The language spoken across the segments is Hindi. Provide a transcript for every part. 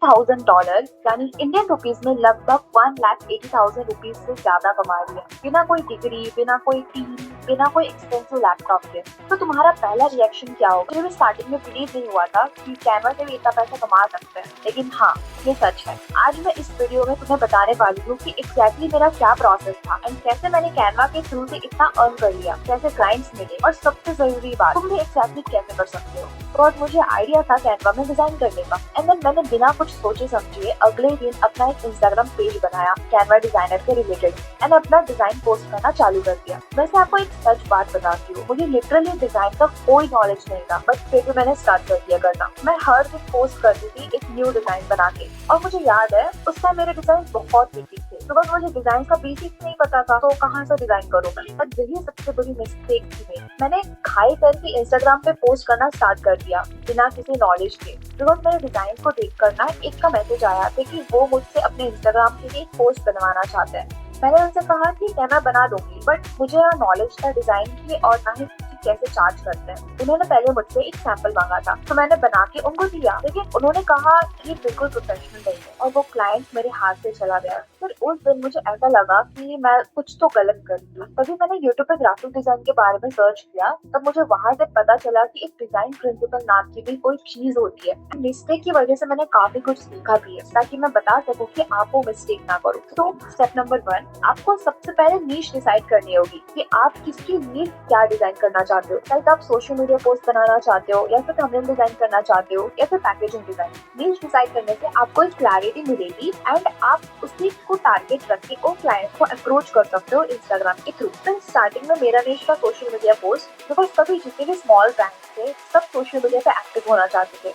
$80,000 यानी इंडियन रुपीज में लगभग 1,80,000 रुपीज से ज्यादा कमा रही है, बिना कोई डिग्री, बिना कोई टीम, बिना कोई एक्सपेंसिव लैपटॉप के। तो तुम्हारा पहला रिएक्शन क्या होगा? मुझे स्टार्टिंग में बिलीव नहीं हुआ था कि कैनवा से भी इतना पैसा कमा सकते हैं, लेकिन हाँ, ये सच है। आज मैं इस वीडियो में तुम्हें बताने वाली हूँ कि एग्जैक्टली मेरा क्या प्रोसेस था एंड कैसे मैंने कैनवा के थ्रू से इतना अर्न कर लिया, कैसे क्लाइंट्स मिले, और सबसे जरूरी बात, तुम भी एग्जैक्टली कैसे कर सकते हो। और मुझे आइडिया था कैनवा में डिजाइन करने का, एंड देन मैंने बिना कुछ सोचे समझे अगले दिन अपना एक इंस्टाग्राम पेज बनाया कैनवा डिजाइनर के रिलेटेड एंड अपना डिजाइन पोस्ट करना चालू कर दिया। वैसे आपको एक सच बात बताती हूँ, मुझे लिटरली डिजाइन का कोई नॉलेज नहीं था, बट फिर भी मैंने स्टार्ट कर दिया करना। मैं हर दिन पोस्ट करती थी एक न्यू डिजाइन बना के, और मुझे याद है उस टाइम मेरे डिजाइन बहुत बेसिक थे, तो बस मुझे डिजाइन का बेसिक नहीं पता था, तो कहाँ से डिजाइन करूँ मैं। पर यही सबसे बड़ी मिस्टेक थी मेरी। मैंने खाई करके इंस्टाग्राम पे पोस्ट करना स्टार्ट कर दिया बिना किसी नॉलेज के, बिकॉज मेरे डिजाइन को देख कर ना एक का मैसेज आया था कि वो मुझसे अपने इंस्टाग्राम के लिए एक पोस्ट बनवाना चाहते हैं। मैंने उनसे कहा कि मैं बना दूंगी, बट मुझे ना नॉलेज था डिजाइन की और ना ही कैसे चार्ज करते हैं। उन्होंने पहले मुझसे एक सैंपल मांगा था, तो मैंने बना के उनको दिया, लेकिन उन्होंने कहा ये बिल्कुल प्रोफेशनल नहीं है, और वो क्लाइंट मेरे हाथ से चला गया। फिर उस दिन मुझे ऐसा लगा कि मैं कुछ तो गलत कर रही हूँ। तभी मैंने यूट्यूब पे ग्राफिक डिजाइन के बारे में सर्च किया, तब मुझे वहां से पता चला कि एक डिजाइन प्रिंसिपल नाम की भी कोई चीज होती है। मिस्टेक की वजह से मैंने काफी कुछ सीखा भी है, ताकि मैं बता सकूँ कि आप वो मिस्टेक ना करो। तो स्टेप नंबर 1, आपको सबसे पहले नीश डिसाइड करनी होगी कि आप किसकी लिए क्या डिजाइन करना चाहते हो। लाइक आप सोशल मीडिया पोस्ट बनाना चाहते हो, या फिर थंबनेल डिजाइन करना चाहते हो, या फिर पैकेजिंग डिजाइन। नीश डिसाइड करने से आपको एक क्लैरिटी मिलेगी एंड आप उसी को टारगेट रख के उन क्लाइंट को अप्रोच कर सकते हो इंस्टाग्राम के थ्रू। तो स्टार्टिंग में मेरा नीश था सोशल मीडिया पोस्ट, बिकॉज सभी जितने भी स्मॉल ब्रांड्स थे सब सोशल मीडिया पे एक्टिव होना चाहते थे,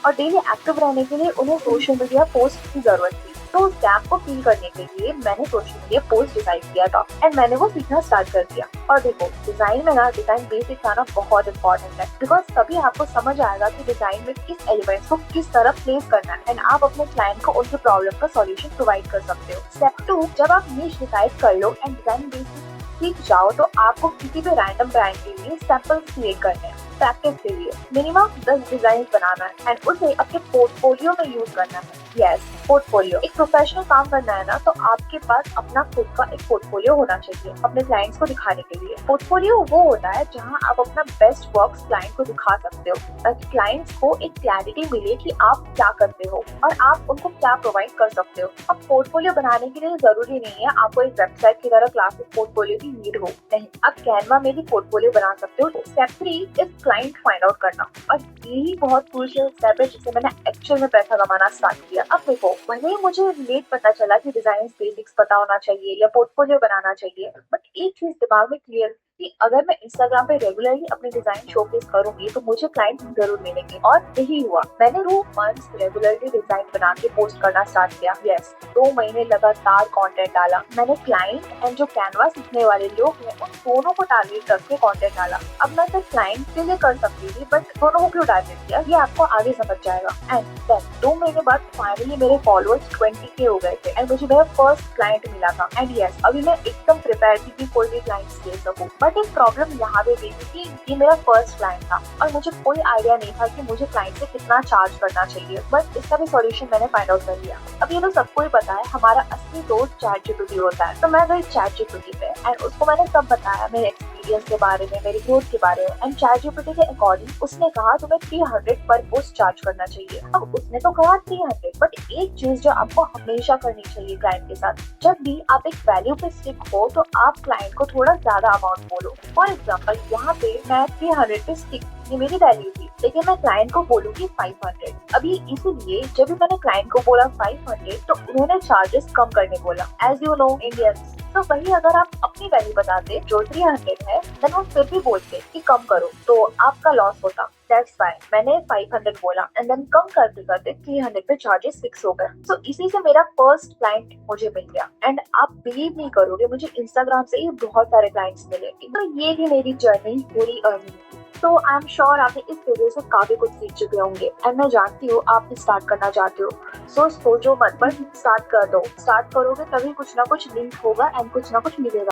और डेली एक्टिव रहने के लिए उन्हें सोशल मीडिया पोस्ट की जरूरत थी। तो उस गैप को फील करने के लिए मैंने सोशल मीडिया पोस्ट डिजाइन किया था एंड मैंने वो सीखना स्टार्ट कर दिया। और देखो, डिजाइन में ना डिजाइन बेसिक्स आना बहुत इंपॉर्टेंट है, बिकॉज तभी आपको समझ आएगा कि डिजाइन में किस एलिमेंट्स को किस तरह प्लेस करना है एंड आप अपने क्लाइंट को उनके प्रॉब्लम का सॉल्यूशन प्रोवाइड कर सकते हो। स्टेप 2, जब आप नीश डिसाइड कर लो एंड डिजाइन बेसिक्स सीख जाओ, तो आपको किसी भी रैंडम ब्रांड के लिए सैंपल्स क्रिएट करने हैं। प्रैक्टिस के लिए मिनिमम 10 डिजाइन बनाना है एंड उसे अपने पोर्टफोलियो में यूज करना है। Yes, portfolio. एक प्रोफेशनल काम करना है ना, तो आपके पास अपना खुद का एक पोर्टफोलियो होना चाहिए अपने क्लाइंट्स को दिखाने के लिए। पोर्टफोलियो वो होता है जहां आप अपना बेस्ट वर्क्स क्लाइंट को दिखा सकते हो, ताकि क्लाइंट्स को एक क्लैरिटी मिले कि आप क्या करते हो और आप उनको क्या प्रोवाइड कर सकते हो। अब पोर्टफोलियो बनाने के लिए जरूरी नहीं है आपको एक वेबसाइट की तरह क्लासिक पोर्टफोलियो की नीड हो, नहीं, आप कैनवा में भी पोर्टफोलियो बना सकते हो। Step 3 is client find out करना, और यही बहुत क्रूशियल स्टेप है जिससे मैंने एक्चुअल में पैसा कमाना स्टार्ट किया। अब देखो, भले ही मुझे लेट पता चला कि डिजाइन बेसिक्स पता होना चाहिए या पोर्टफोलियो बनाना चाहिए, बट एक चीज दिमाग में क्लियर कि अगर मैं इंस्टाग्राम पे रेगुलरली अपने डिजाइन शोकेस करूंगी तो मुझे क्लाइंट जरूर मिलेंगे, और यही हुआ। मैंने 2 मंथ्स रेगुलरली डिजाइन बना के पोस्ट करना स्टार्ट किया। यस, 2 महीने लगातार कंटेंट डाला। मैंने क्लाइंट एंड जो कैनवा सीखने वाले लोग हैं उन दोनों को टारगेट रख के कंटेंट डाला। अब मैं सिर्फ क्लाइंट के लिए कर सकती थी, बट दोनों को क्यों टारगेट किया ये आपको आगे समझ जाएगा। एंड देन 2 महीने बाद फाइनली मेरे फॉलोअर्स 20K हो गए थे एंड मुझे मेरा फर्स्ट क्लाइंट मिला था। एंड यस, अभी मैं एकदम प्रिपेयर थी कि कोई भी क्लाइंट ले सकूं, बट एक प्रॉब्लम यहाँ पे भी थी कि ये मेरा फर्स्ट क्लाइंट था और मुझे कोई आइडिया नहीं था कि मुझे क्लाइंट से कितना चार्ज करना चाहिए। बट इसका भी सॉल्यूशन मैंने फाइंड आउट कर लिया। अब ये तो सबको ही पता है, हमारा असली दोस्त ChatGPT होता है। तो मैं गई ChatGPT पे एंड उसको मैंने सब बताया, मेरे एक्सपीरियंस के बारे में, मेरी ग्रोथ के बारे में। एंड ChatGPT के अकॉर्डिंग उसने कहा तुम्हें 300 पर पोस्ट चार्ज करना चाहिए। अब उसने तो कहा 300, बट एक चीज जो आपको हमेशा करनी चाहिए क्लाइंट के साथ, जब भी आप एक वैल्यू पे स्टिक हो तो आप क्लाइंट को थोड़ा ज्यादा अमाउंट बोलो। फॉर एग्जाम्पल, यहाँ पे मैं 300 पे स्टिक, ये मेरी वैल्यू थी, लेकिन मैं क्लाइंट को बोलूंगी 500। अभी इसीलिए जब भी मैंने क्लाइंट को बोला 500, तो उन्होंने चार्जेस कम करने बोला। एज यू नो इंडियंस, तो वही अगर आप अपनी वैल्यू बताते जो 300 है, देन वो फिर भी बोलते कि कम करो, तो आपका लॉस होता। That's why मैंने 500 बोला एंड देन कम करते करते 300 पे चार्जेस फिक्स हो गए। तो इसी से मेरा फर्स्ट क्लाइंट मुझे मिल गया एंड आप बिलीव नहीं करोगे, मुझे इंस्टाग्राम से ही बहुत सारे क्लाइंट्स मिले। तो ये भी मेरी जर्नी पूरी अर्निंग थी। तो आई एम श्योर आपने इस वीडियो से काफी कुछ सीख चुके होंगे एंड मैं जानती हूँ आप भी स्टार्ट करना चाहते हो। सो सोचो मत, बस स्टार्ट कर दो। स्टार्ट करोगे तभी कुछ ना कुछ लिंक होगा एंड कुछ ना कुछ मिलेगा।